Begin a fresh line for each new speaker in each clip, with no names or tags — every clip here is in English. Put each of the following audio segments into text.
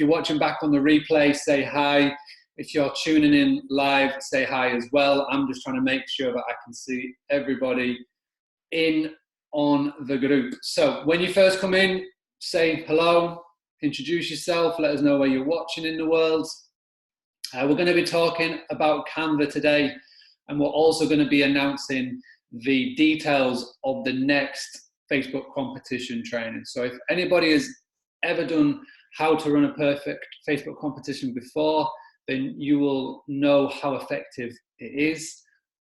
you're watching back on the replay, say hi. If you're tuning in live, say hi as well. I'm just trying to make sure that I can see everybody in on the group. So when you first come in, say hello, introduce yourself, let us know where you're watching in the world. We're going to be talking about Canva today, and we're also going to be announcing the details of the next Facebook competition training. So if anybody has ever done how to run a perfect Facebook competition before, then you will know how effective it is.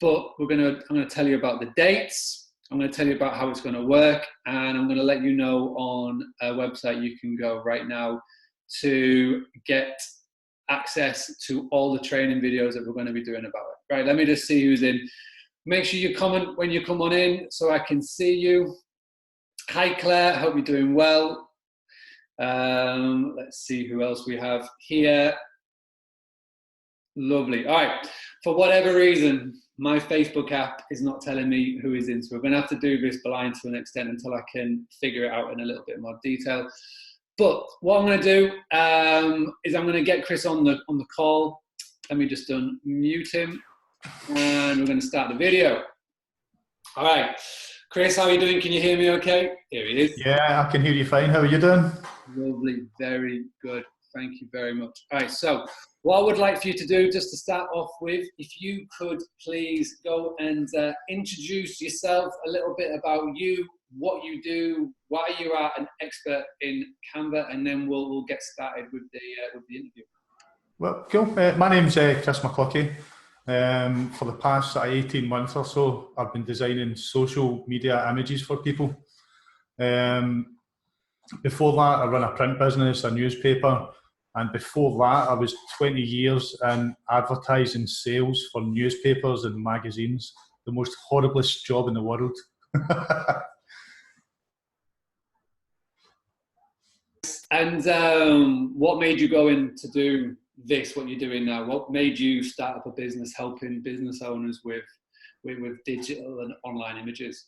But I'm going to tell you about the dates. I'm going to tell you about how it's going to work, and I'm going to let you know on a website you can go right now to get access to all the training videos that we're going to be doing about it. Right, let me just see who's in. Make sure you comment when you come on in so I can see you. Hi Claire, hope you're doing well. Let's see who else we have here. Lovely. All right, for whatever reason, my Facebook app is not telling me who is in, so we're going to have to do this blind to an extent until I can figure it out in a little bit more detail. But what I'm going to do is I'm going to get Chris on the call. Let me just unmute him, and we're going to start the video. All right, Chris, how are you doing? Can you hear me okay? Here he is.
Yeah, I can hear you fine. How are you doing?
Lovely, very good. Thank you very much. All right, so what I would like for you to do, just to start off with, if you could please go and introduce yourself, a little bit about you, what you do, why you are an expert in Canva, and then we'll get started with the interview.
Well, cool. My name's Chris McCluckie. For the past 18 months or so, I've been designing social media images for people. Before that, I run a print business, a newspaper, and before that, I was 20 years in advertising sales for newspapers and magazines. The most horriblest job in the world.
And what made you go in to do this, what you're doing now? What made you start up a business helping business owners with digital and online images?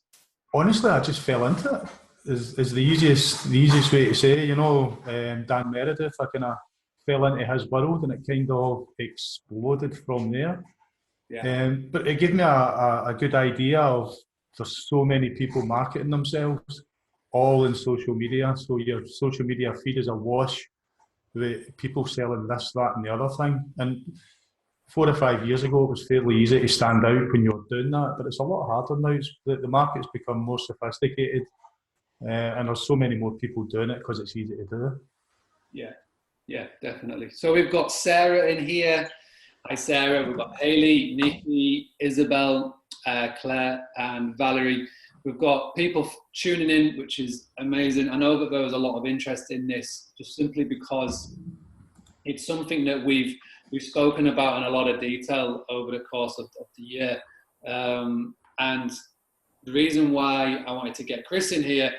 Honestly, I just fell into it. Is the easiest way to say. You know, Dan Meredith, I kind of fell into his world, and it kind of exploded from there.
Yeah.
But it gave me a good idea of there's so many people marketing themselves, all in social media. So your social media feed is awash with people selling this, that, and the other thing. And 4 or 5 years ago, it was fairly easy to stand out when you were doing that, but it's a lot harder now. The market's become more sophisticated, and there's so many more people doing it because it's easy to do.
Yeah, definitely. So we've got Sarah in here. Hi, Sarah. We've got Haley, Nikki, Isabel, Claire, and Valerie. We've got people tuning in, which is amazing. I know that there was a lot of interest in this, just simply because it's something that we've spoken about in a lot of detail over the course of the year. And the reason why I wanted to get Chris in here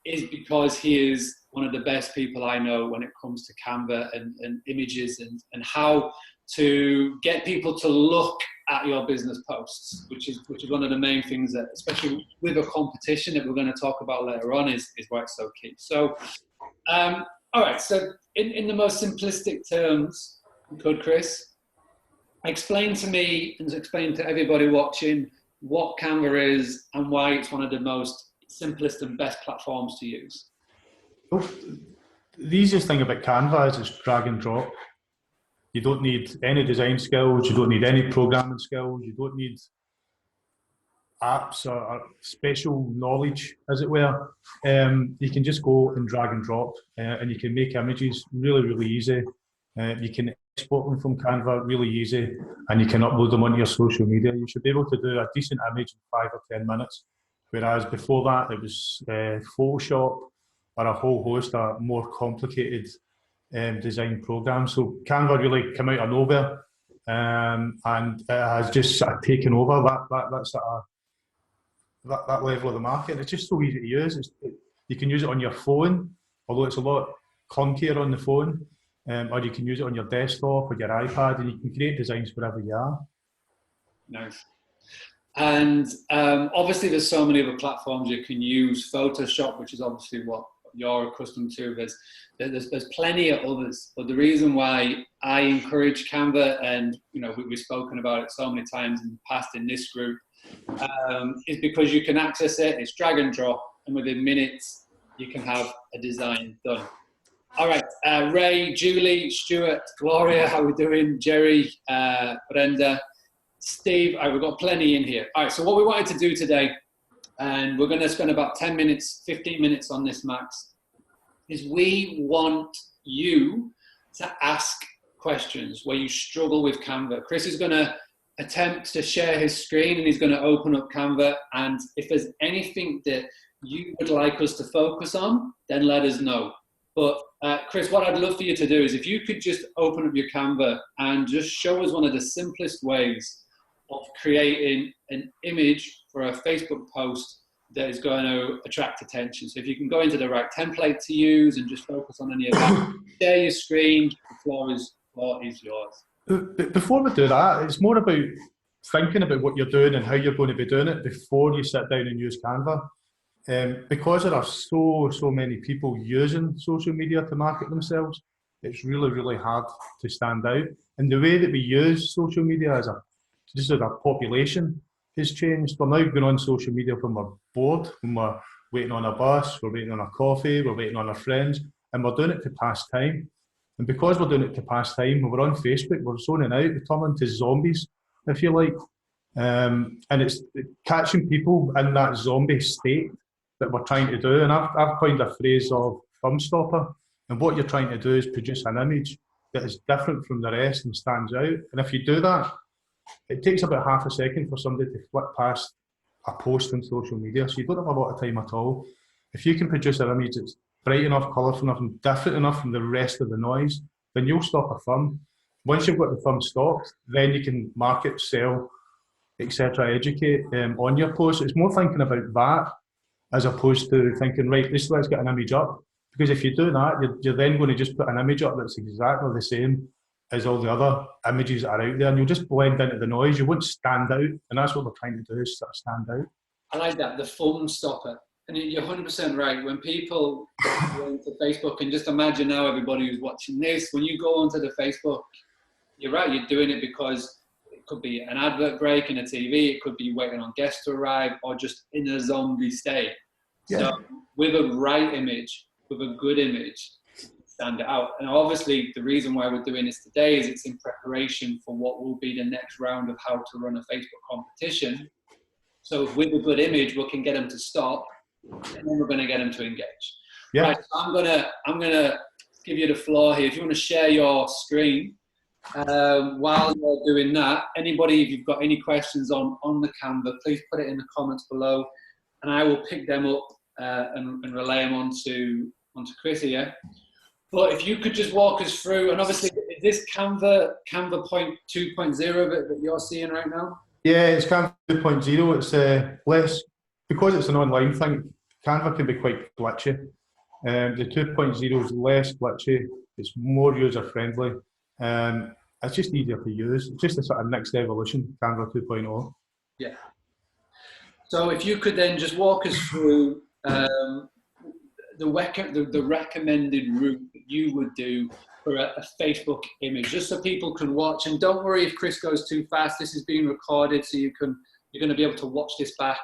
is because he is one of the best people I know when it comes to Canva and images and how to get people to look at your business posts, which is one of the main things that, especially with a competition that we're going to talk about later on, is why it's so key. So, all right. So, in the most simplistic terms, could Chris explain to me and explain to everybody watching what Canva is and why it's one of the most simplest and best platforms to use?
Well, the easiest thing about Canva is it's drag and drop. You don't need any design skills, you don't need any programming skills, you don't need apps or special knowledge, as it were. You can just go and drag and drop, and you can make images really, really easy. You can export them from Canva really easy, and you can upload them onto your social media. You should be able to do a decent image in 5 or 10 minutes, whereas before that it was Photoshop or a whole host of more complicated design programs. So Canva really came out of nowhere, and it has just sort of taken over that level of the market. It's just so easy to use. You can use it on your phone, although it's a lot clunkier on the phone, or you can use it on your desktop or your iPad, and you can create designs wherever you are.
Nice. And obviously there's so many other platforms you can use. Photoshop, which is obviously what you're accustomed to. There's plenty of others, but the reason why I encourage Canva, and we've spoken about it so many times in the past in this group, is because you can access it. It's drag and drop, and within minutes you can have a design done. All right, Ray, Julie, Stuart, Gloria, how are we doing? Jerry, Brenda, Steve, all right, we've got plenty in here. All right, so what we wanted to do today, and we're going to spend about 10 minutes, 15 minutes on this, Max, is we want you to ask questions where you struggle with Canva. Chris is going to attempt to share his screen, and he's going to open up Canva, and if there's anything that you would like us to focus on, then let us know. But Chris, what I'd love for you to do is if you could just open up your Canva and just show us one of the simplest ways of creating an image for a Facebook post that is going to attract attention. So if you can go into the right template to use and just focus on any of that, share your screen, the floor is yours.
Before we do that, it's more about thinking about what you're doing and how you're going to be doing it before you sit down and use Canva. Because there are so many people using social media to market themselves, it's really hard to stand out. And the way that we use social media as a population has changed. We're now going on social media when we're bored, when we're waiting on a bus, we're waiting on a coffee, we're waiting on our friends, and we're doing it to pass time. And because we're doing it to pass time, when we're on Facebook, we're zoning out, we turn into zombies, if you like. And it's catching people in that zombie state that we're trying to do. And I've coined a phrase of thumb stopper. And what you're trying to do is produce an image that is different from the rest and stands out. And if you do that, it takes about half a second for somebody to flip past a post on social media. So you don't have a lot of time at all. If you can produce an image that's bright enough, colourful enough, and different enough from the rest of the noise, then you'll stop a thumb. Once you've got the thumb stopped, then you can market, sell, etc., educate on your post. It's more thinking about that as opposed to thinking, right, let's get an image up. Because if you do that, you're then going to just put an image up that's exactly the same as all the other images that are out there, and you'll just blend into the noise. You won't stand out, and that's what we're trying to do, is sort of stand out.
I like that, the thumb stopper. And you're 100% right. When people go into Facebook, and just imagine now everybody who's watching this, when you go onto the Facebook, you're right, you're doing it because it could be an advert break in a TV, it could be waiting on guests to arrive, or just in a zombie state. Yeah. So with a right image, with a good image, stand it out. And obviously the reason why we're doing this today is it's in preparation for what will be the next round of how to run a Facebook competition. So with a good image, we can get them to stop, and then we're going to get them to engage. Yeah. Right, so I'm gonna give you the floor here. If you want to share your screen while you're doing that, anybody, if you've got any questions on the Canva, please put it in the comments below, and I will pick them up and relay them onto Chris here. But if you could just walk us through, and obviously is this Canva point 2.0 that you're seeing right now?
Yeah, it's Canva 2.0. It's less, because it's an online thing, Canva can be quite glitchy. The 2.0 is less glitchy, it's more user-friendly. It's just easier to use. It's just a sort of next evolution, Canva 2.0.
Yeah. So if you could then just walk us through the recommended route that you would do for a Facebook image, just so people can watch. And don't worry if Chris goes too fast. This is being recorded, so you're going to be able to watch this back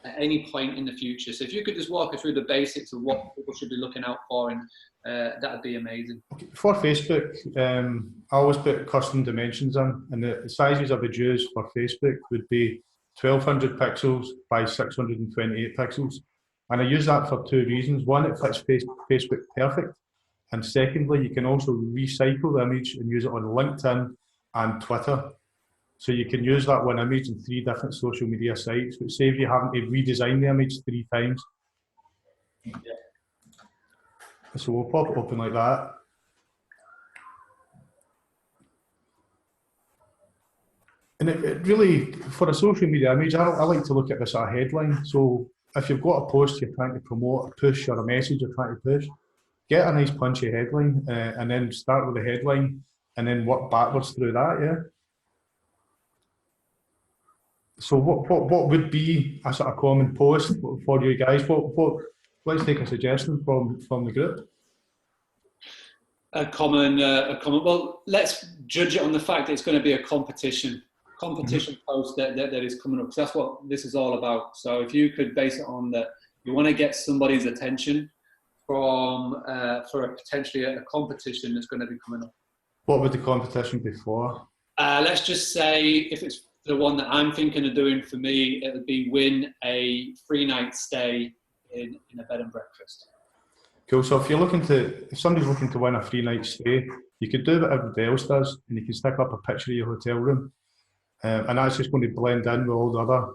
at any point in the future. So if you could just walk us through the basics of what people should be looking out for, and that would be amazing.
For Facebook, I always put custom dimensions in, and the sizes I would use for Facebook would be 1200 pixels by 628 pixels. And I use that for two reasons. One, it fits Facebook perfect. And secondly, you can also recycle the image and use it on LinkedIn and Twitter. So you can use that one image in 3 different social media sites, which saves you having to redesign the image 3 times. Yeah. So we'll pop it open like that. And it really, for a social media image, I like to look at this at a headline. So if you've got a post you're trying to promote, a push, or a message you're trying to push, get a nice punchy headline, and then start with the headline, and then work backwards through that. Yeah. So what would be a sort of common post for you guys? What let's take a suggestion from the group.
A common. Well, let's judge it on the fact that it's going to be a competition post that is coming up. Because that's what this is all about. So if you could base it on that, you want to get somebody's attention from for potentially a competition that's going to be coming up.
What would the competition be for?
Let's just say if it's the one that I'm thinking of doing for me, it would be win a 3-night stay in a bed and breakfast.
Cool. So if somebody's looking to win a 3-night stay, you could do what everybody else does, and you can stick up a picture of your hotel room, and that's just going to blend in with all the other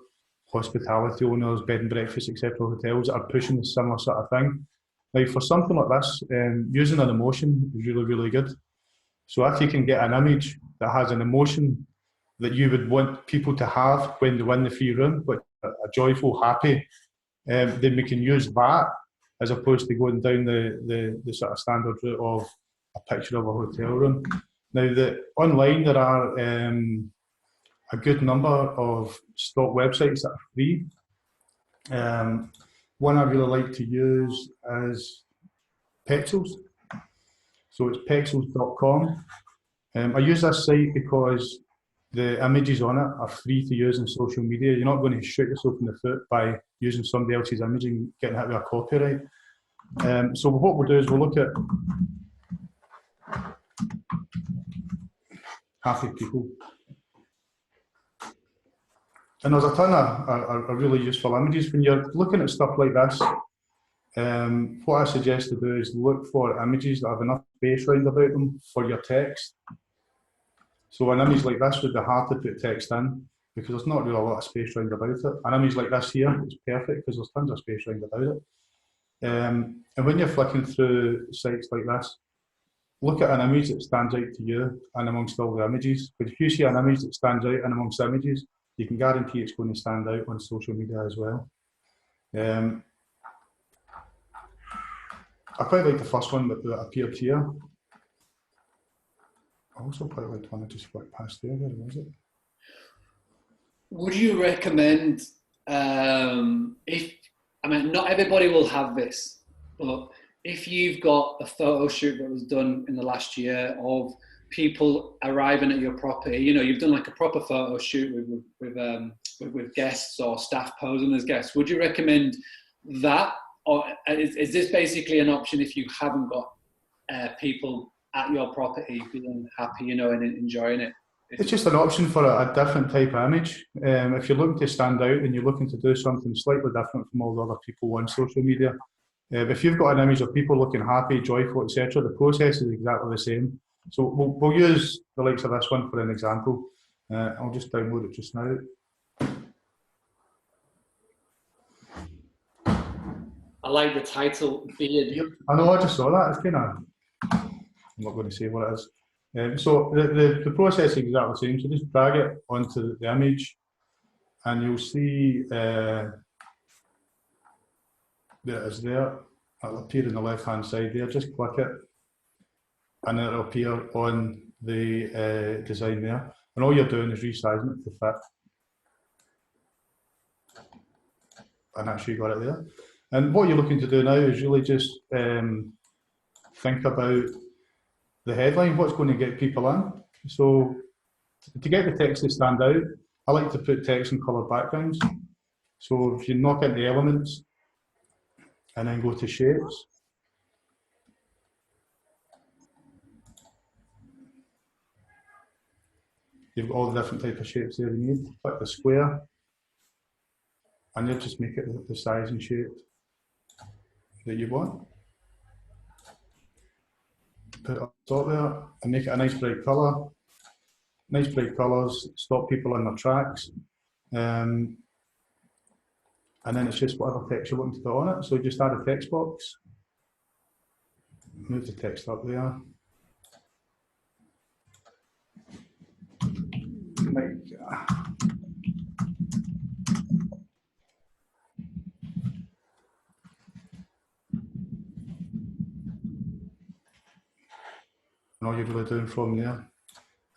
hospitality owners, bed and breakfast, etc. hotels that are pushing a similar sort of thing. Now, for something like this, using an emotion is really, really good. So if you can get an image that has an emotion that you would want people to have when they win the free room, but a joyful, happy, then we can use that as opposed to going down the sort of standard route of a picture of a hotel room. Now, online there are a good number of stock websites that are free. One I really like to use is Pexels. So it's pexels.com. I use this site because the images on it are free to use in social media. You're not going to shoot yourself in the foot by using somebody else's image and getting hit with a copyright. So what we'll do is we'll look at happy people. And there's a ton of really useful images. When you're looking at stuff like this, what I suggest to do is look for images that have enough space round about them for your text. So an image like this would be hard to put text in because there's not really a lot of space round about it. An image like this here is perfect because there's tons of space round about it. And when you're flicking through sites like this, look at an image that stands out to you and amongst all the images. But if you see an image that stands out and amongst images, you can guarantee it's going to stand out on social media as well. I quite like the first one that appeared here. I also quite liked one I just flicked past there. Where was it?
Would you recommend, not everybody will have this, but if you've got a photo shoot that was done in the last year of people arriving at your property, you've done like a proper photo shoot with guests or staff posing as guests, would you recommend that? Or is this basically an option if you haven't got people at your property being happy, and enjoying it?
It's just an option for a different type of image. If you're looking to stand out and you're looking to do something slightly different from all the other people on social media, if you've got an image of people looking happy, joyful, etc., the process is exactly the same. So we'll use the likes of this one for an example. I'll just download it just now.
I like the title, Beard.
I know, I just saw that. It's kind of, I'm not going to say what it is. So the process is exactly the same. So just drag it onto the image and you'll see that it's there. It'll appear on the left hand side there. Just click it and it'll appear on the design there. And all you're doing is resizing it to fit. And actually got it there. And what you're looking to do now is really just think about the headline, what's going to get people in. So to get the text to stand out, I like to put text in coloured backgrounds. So if you knock into elements and then go to shapes, you've got all the different types of shapes there you need. Click the square and you'll just make it the size and shape that you want. Put it up top there and make it a nice bright colour. Nice bright colours stop people in their tracks. And then it's just whatever text you're looking to put on it. So just add a text box. Move the text up there. And all you're really doing from there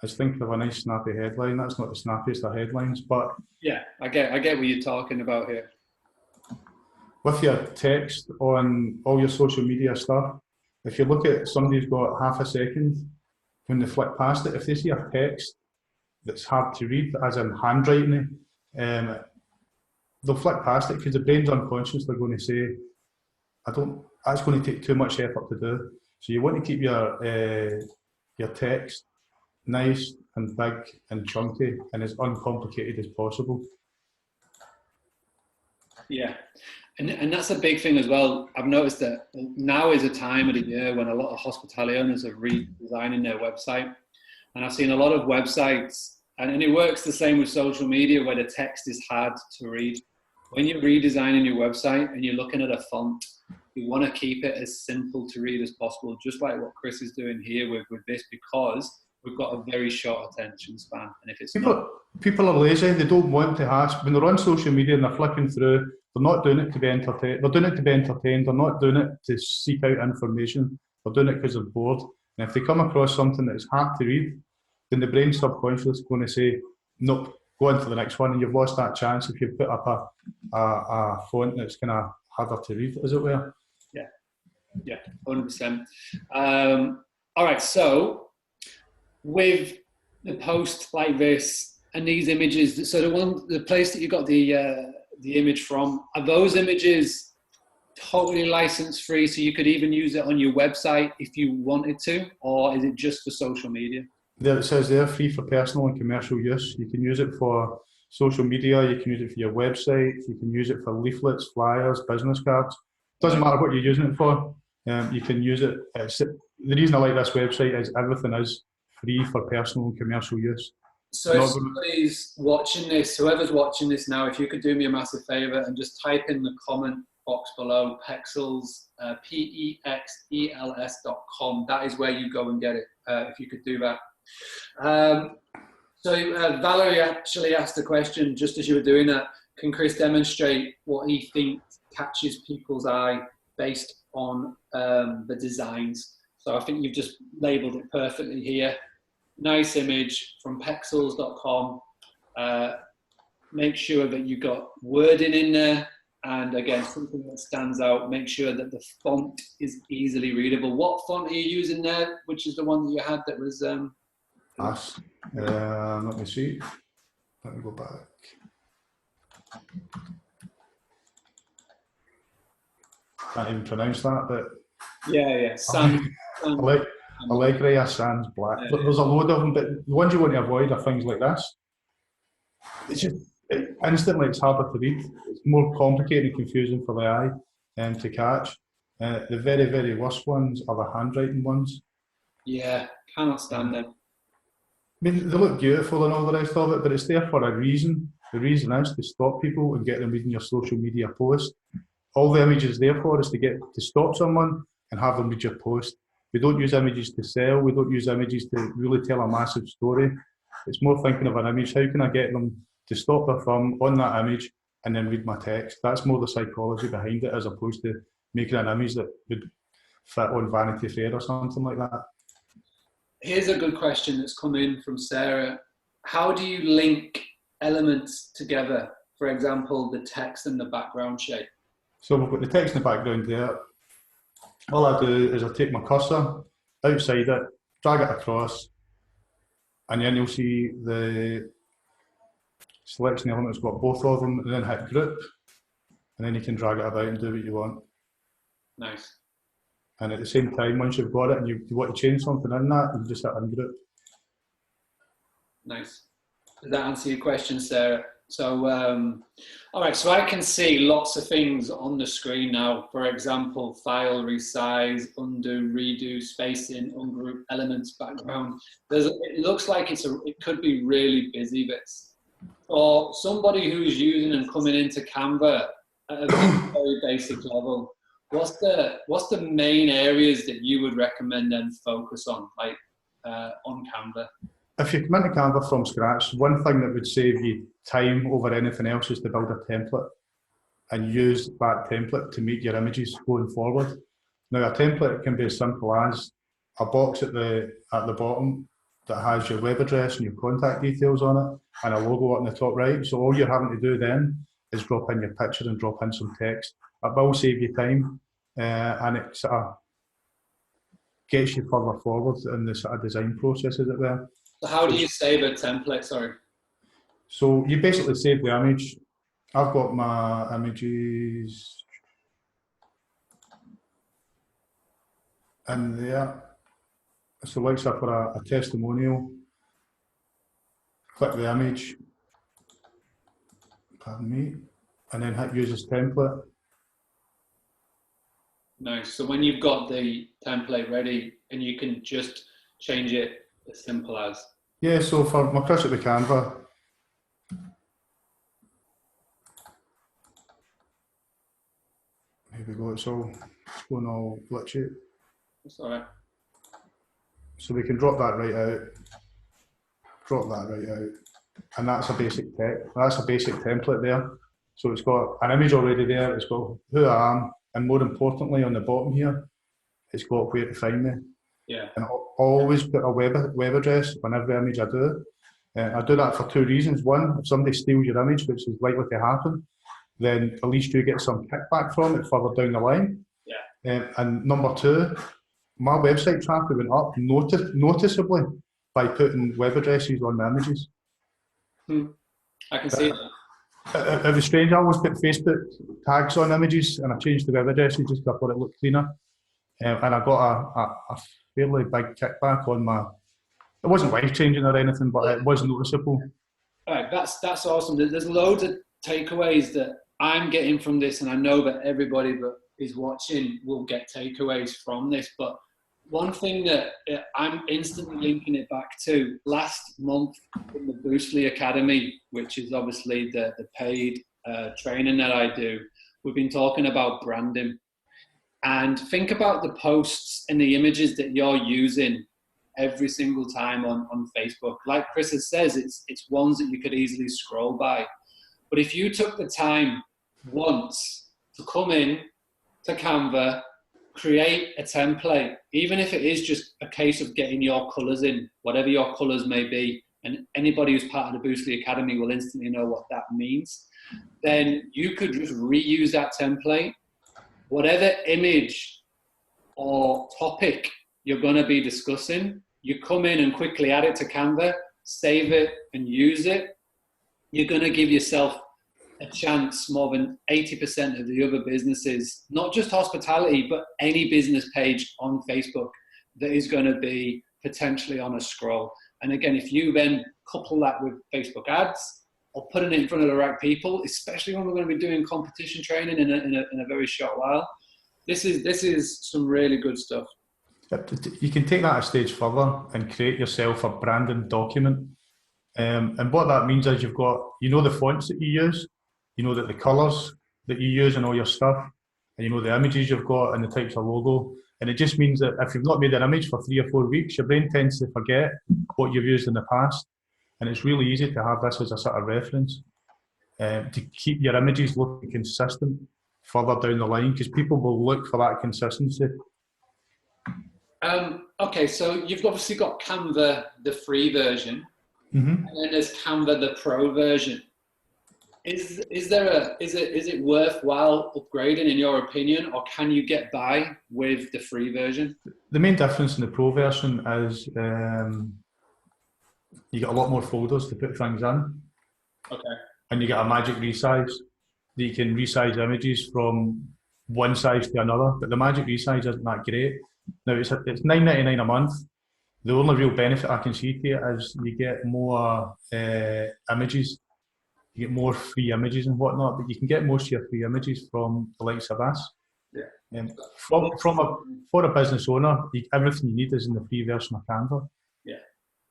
is think of a nice snappy headline. That's not the snappiest of headlines, but
yeah, I get what you're talking about here.
with your text on all your social media stuff, if you look at somebody who's got half a second, when they flick past it, if they see a text that's hard to read, as in handwriting, they'll flick past it because the brain's unconscious. They're going to say, that's going to take too much effort to do. So you want to keep your text nice and big and chunky and as uncomplicated as possible.
Yeah, and that's a big thing as well. I've noticed that now is a time of the year when a lot of hospitality owners are redesigning their website. And I've seen a lot of websites, and it works the same with social media where the text is hard to read. When you're redesigning your website and you're looking at a font, you want to keep it as simple to read as possible, just like what Chris is doing here with this, because we've got a very short attention span. And if it's
people are lazy, they don't want to have, when they're on social media and they're flicking through, they're not doing it to be entertained, they're doing it to be entertained, they're not doing it to seek out information, they're doing it because they're bored. And if they come across something that is hard to read, then the brain subconsciously is going to say, nope, go on to the next one, and you've lost that chance if you put up a font that's kind of harder to read, as it were.
Yeah, 100%. All right, so with the post like this and these images, so the place that you got the image from, are those images totally license free, so you could even use it on your website if you wanted to, or is it just for social media?
There it says they're free for personal and commercial use. You can use it for social media, you can use it for your website, you can use it for leaflets, flyers, business cards. Doesn't matter what you're using it for. You can use it. The reason I like this website is everything is free for personal and commercial use.
So if somebody's watching this, whoever's watching this now, if you could do me a massive favor and just type in the comment box below, Pexels, PEXELS.com. That is where you go and get it, if you could do that. Valerie actually asked a question just as you were doing that. Can Chris demonstrate what he thinks catches people's eye based on the designs? So I think you've just labeled it perfectly here. Nice image from pexels.com. Make sure that you got wording in there. And again, something that stands out, make sure that the font is easily readable. What font are you using there? Which is the one that you had that was...
let me see. Let me go back. Can't even pronounce that, but
yeah.
Allegria Sans Black. Yeah. There's a load of them, but the ones you want to avoid are things like this. It's just instantly it's harder to read. It's more complicated and confusing for the eye and to catch. The very, very worst ones are the handwriting ones.
Yeah, cannot stand them.
I mean, they look beautiful and all the rest of it, but it's there for a reason. The reason is to stop people and get them reading your social media post. All the images there for is to stop someone and have them read your post. We don't use images to sell. We don't use images to really tell a massive story. It's more thinking of an image. How can I get them to stop their thumb on that image and then read my text? That's more the psychology behind it, as opposed to making an image that would fit on Vanity Fair or something like that.
Here's a good question that's come in from Sarah. How do you link elements together? For example, the text and the background shape.
So we've got the text in the background there. All I do is I take my cursor outside it, drag it across, and then you'll see the selection element's got both of them, and then hit group, and then you can drag it about and do what you want.
Nice.
And at the same time, once you've got it and you want to change something in that, you just hit ungroup.
Nice. Does that answer your question, Sarah? So, all right, so I can see lots of things on the screen now. For example, file, resize, undo, redo, spacing, ungroup, elements, background. It looks like it could be really busy bits. For somebody who's using and coming into Canva at a very basic level, what's the main areas that you would recommend them focus on, like on Canva?
If you come into Canva from scratch, one thing that would save you time over anything else is to build a template and use that template to make your images going forward. Now, a template can be as simple as a box at the bottom that has your web address and your contact details on it and a logo on the top right. So all you're having to do then is drop in your picture and drop in some text it will save you time, and it sort of gets you further forward in the sort of design process, as it were.
So how do you save a template? Sorry.
So you basically save the image. I've got my images in there. So like say for a testimonial, click the image, pardon me, and then hit use as template.
Nice. So when you've got the template ready, and you can just change it as simple as.
Yeah, so for my Chris at the Canva, here we go, it's going all glitchy.
That's all right.
So we can drop that right out, and that's a basic template there. So it's got an image already there, it's got who I am, and more importantly on the bottom here, it's got where to find me.
Yeah.
And I'll always put a web address on every image I do. I do that for two reasons. One, if somebody steals your image, which is likely to happen, then at least you get some kickback from it further down the line.
Yeah.
And number two, my website traffic went up noticeably by putting web addresses on the images.
I can see that.
It was strange. I always put Facebook tags on images, and I changed the web addresses just because I thought it looked cleaner. And I got a fairly big kickback on my. It wasn't life changing or anything, but it was noticeable.
All right, that's awesome. There's loads of takeaways that I'm getting from this, and I know that everybody that is watching will get takeaways from this. But one thing that I'm instantly linking it back to last month in the Boostly Academy, which is obviously the paid training that I do, we've been talking about branding. And think about the posts and the images that you're using every single time on Facebook. Like Chris says, it's ones that you could easily scroll by. But if you took the time once to come in to Canva, create a template, even if it is just a case of getting your colors in, whatever your colors may be, and anybody who's part of the Boostly Academy will instantly know what that means, then you could just reuse that template. Whatever image or topic you're going to be discussing, you come in and quickly add it to Canva, save it and use it. You're going to give yourself a chance more than 80% of the other businesses, not just hospitality, but any business page on Facebook that is going to be potentially on a scroll. And again, if you then couple that with Facebook ads or putting it in front of the right people, especially when we're going to be doing competition training in a very short while, this is some really good stuff.
You can take that a stage further and create yourself a branding document. And what that means is you've got, the fonts that you use, that the colours that you use in all your stuff, and the images you've got and the types of logo. And it just means that if you've not made an image for 3 or 4 weeks, your brain tends to forget what you've used in the past. And it's really easy to have this as a sort of reference to keep your images looking consistent further down the line, because people will look for that consistency.
Okay, so you've obviously got Canva, the free version, and then there's Canva, the pro version. Is it worthwhile upgrading in your opinion, or can you get by with the free version?
The main difference in the pro version is you get a lot more folders to put things in.
Okay.
And you get a magic resize. You can resize images from one size to another, but the magic resize isn't that great. Now it's $9.99 a month. The only real benefit I can see to it is you get more images. You get more free images and whatnot, but you can get most of your free images from the likes of us.
Yeah.
For a business owner, everything you need is in the free version of Canva.
Yeah.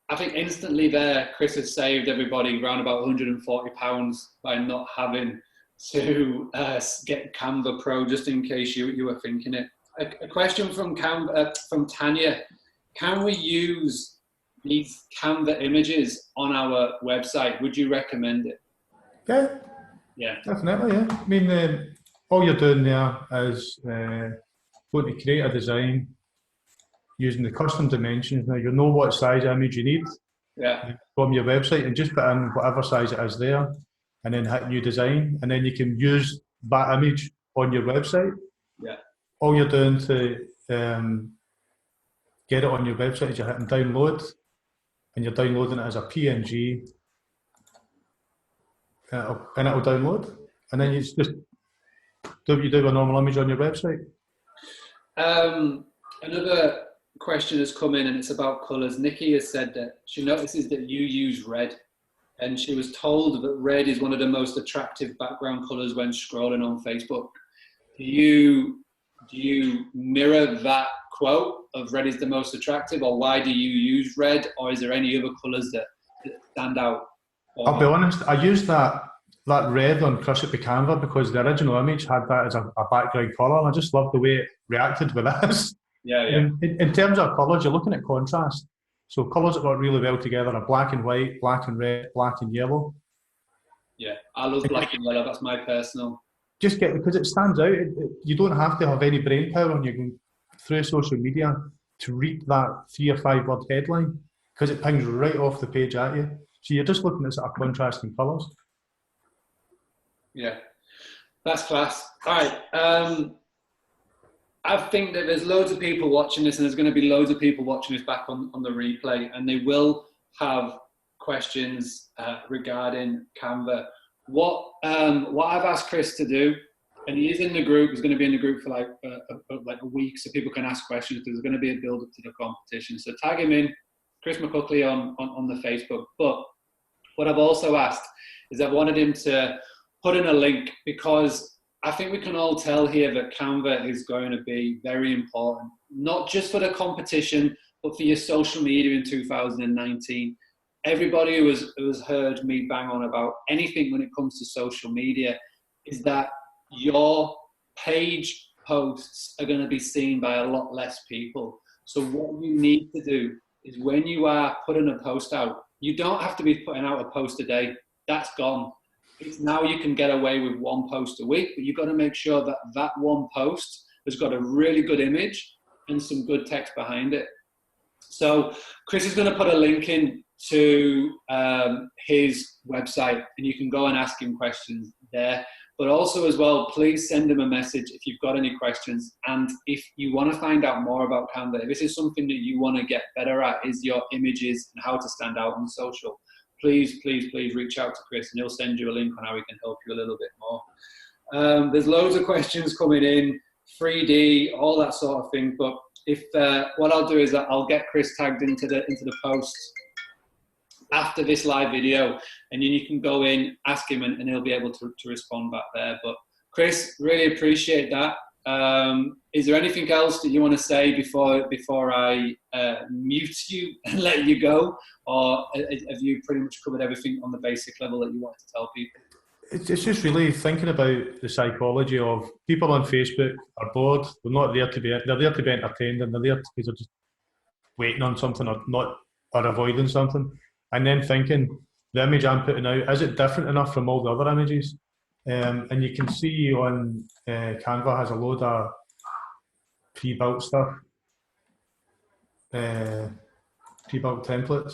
I think instantly there, Chris has saved everybody around about £140 by not having to get Canva Pro, just in case you were thinking it. A question from Tanya. Can we use these Canva images on our website? Would you recommend it?
Yeah, definitely. Yeah, I mean, all you're doing there is going to create a design using the custom dimensions. Now you know what size image you need from your website, and just put in whatever size it is there, and then hit new design, and then you can use that image on your website.
Yeah.
All you're doing to get it on your website is you're hitting download, and you're downloading it as a PNG, and it'll download, and then you just do what you do with a normal image on your website.
Another question has come in, and it's about colours. Nikki has said that she notices that you use red, and she was told that red is one of the most attractive background colours when scrolling on Facebook. Do you mirror that quote of red is the most attractive, or why do you use red, or is there any other colours that stand out?
I'll be honest, I used that red on Crush It by Canva because the original image had that as a background colour, and I just loved the way it reacted with this.
Yeah.
In terms of colours, you're looking at contrast. So colours that work really well together are black and white, black and red, black and yellow.
Yeah, I love black and yellow. That's my personal.
Because it stands out. You don't have to have any brain power when you can through social media to read that 3 or 5 word headline, because it pings right off the page at you. So you're just looking at sort of contrasting colours.
Yeah, that's class. All right. I think that there's loads of people watching this, and there's going to be loads of people watching this back on the replay, and they will have questions regarding Canva. What I've asked Chris to do, and he is in the group, he's going to be in the group for like a week, so people can ask questions. There's going to be a build up to the competition. So tag him in, Chris McCuckley on the Facebook. But what I've also asked is I've wanted him to put in a link, because I think we can all tell here that Canva is going to be very important, not just for the competition, but for your social media in 2019. Everybody who has heard me bang on about anything when it comes to social media is that your page posts are going to be seen by a lot less people. So what you need to do is, when you are putting a post out, you don't have to be putting out a post a day. That's gone. It's now you can get away with 1 post a week, but you've got to make sure that that 1 post has got a really good image and some good text behind it. So Chris is going to put a link in to his website, and you can go and ask him questions there. But also as well, please send him a message if you've got any questions. And if you want to find out more about Canva, if this is something that you want to get better at, is your images and how to stand out on social, please reach out to Chris, and he'll send you a link on how he can help you a little bit more. There's loads of questions coming in, 3D, all that sort of thing. But if what I'll do is that I'll get Chris tagged into the post after this live video, and then you can go in, ask him, and he'll be able to respond back there. But Chris, really appreciate that. Is there anything else that you want to say before I mute you and let you go, or have you pretty much covered everything on the basic level that you wanted to tell people?
It's just really thinking about the psychology of people on Facebook are bored. They're not there to be. They're there to be entertained, and they're there because they're just waiting on something or avoiding something. And then thinking, the image I'm putting out, is it different enough from all the other images? And you can see on Canva has a load of pre-built stuff, pre-built templates.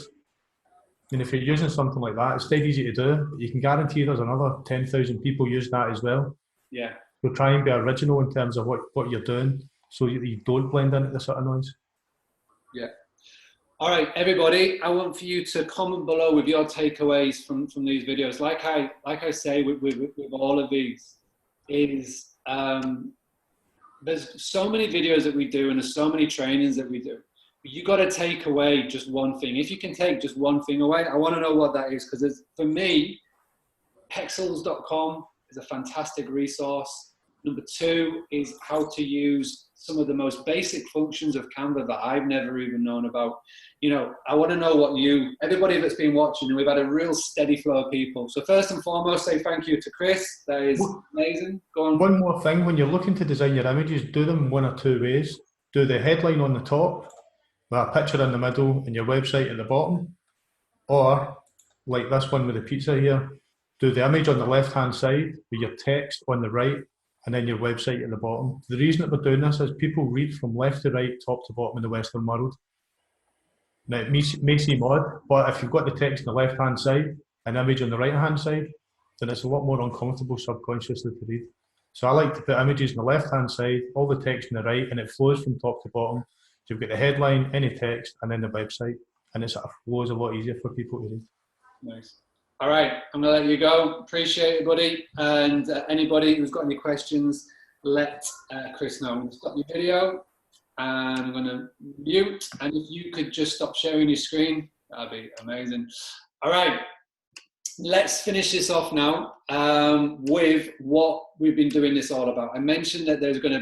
And if you're using something like that, it's dead easy to do. You can guarantee there's another 10,000 people use that as well.
Yeah.
So try and be original in terms of what you're doing, so you don't blend into the sort of noise.
Yeah. All right, everybody, I want for you to comment below with your takeaways from these videos. Like I say with all of these, is there's so many videos that we do, and there's so many trainings that we do. But you got to take away just one thing. If you can take just one thing away, I want to know what that is, because for me, pexels.com is a fantastic resource. Number 2 is how to use some of the most basic functions of Canva that I've never even known about. You know, I want to know what everybody that's been watching, and we've had a real steady flow of people. So first and foremost, say thank you to Chris. That is amazing. Go on.
One more thing, when you're looking to design your images, do them 1 or 2 ways. Do the headline on the top, with a picture in the middle, and your website at the bottom. Or, like this one with the pizza here, do the image on the left-hand side with your text on the right, and then your website at the bottom. The reason that we're doing this is people read from left to right, top to bottom in the Western world. Now, it may seem odd, but if you've got the text on the left-hand side and image on the right-hand side, then it's a lot more uncomfortable subconsciously to read. So I like to put images on the left-hand side, all the text on the right, and it flows from top to bottom. So you've got the headline, any text, and then the website, and it sort of flows a lot easier for people to read.
Nice. All right, I'm going to let you go. Appreciate it, buddy. And anybody who's got any questions, let Chris know. I'm going to stop your video, and I'm going to mute. And if you could just stop sharing your screen, that'd be amazing. All right. Let's finish this off now with what we've been doing this all about. I mentioned that there's going to